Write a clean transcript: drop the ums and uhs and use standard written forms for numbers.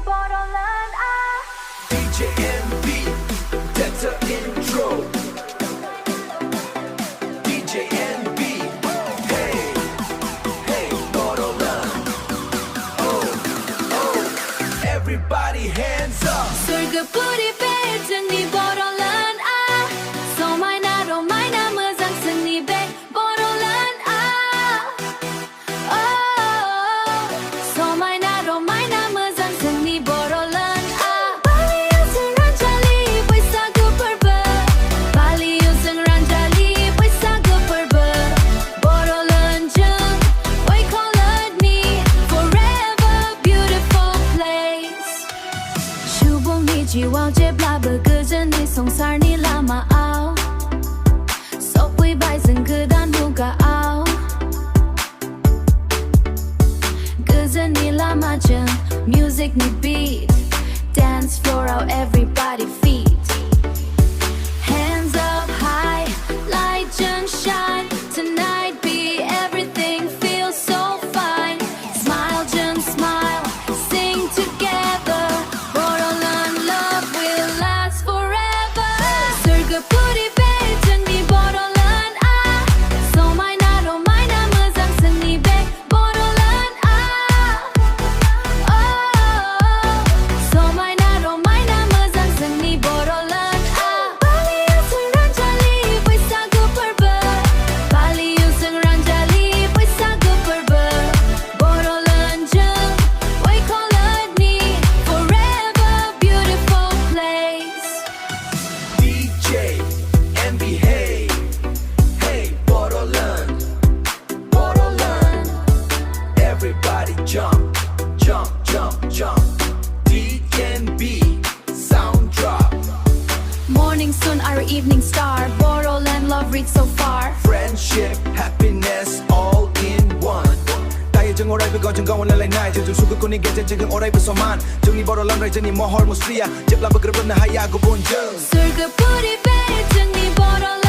boroland DJ MB, that's the intro. DJ MB, hey, hey, boroland. Oh, oh, everybody hands up. Swrgwpuri jwngni boroland So my na mazang seni be boroland Oh, so my na mazang seni boroland Bali usung ranjali Swrgwpuri Bali usung ranjali Swrgwpuri Boroland jung oi kolad ni forever beautiful place Shubong ni jiwang je blabber gezen ni songsar ni lama au Sopui bai zeng gedan buka au Gezen ni lama jeng music ni beat Dance floor out everybody feet Hands up high light jeng shine Tonight be everything feels so fine Smile jeng smile sing together Boroland love will last forever Swrgwpuri jwngni boroland So my na mazang seni be boroland Oh, so my na mazang seni boroland Bali usung ranjali Swrgwpuri Bali usung ranjali Swrgwpuri Boroland jung oi kolad ni forever beautiful place DJ MB, hey, hey, boroland, boroland. Everybody jump, jump, jump, jump. DNB, sound drop. Morning sun our evening star Boroland love reach so far Friendship, happiness, all in one. Tayo jeng oray begon jeng gawon lalay nai jeng suku kuning gejen jeng oray besoman jeng ni boroland ray jeng ni mohor musria jep la begreb na haya go bun jeng Swrgwpuri jwngni boroland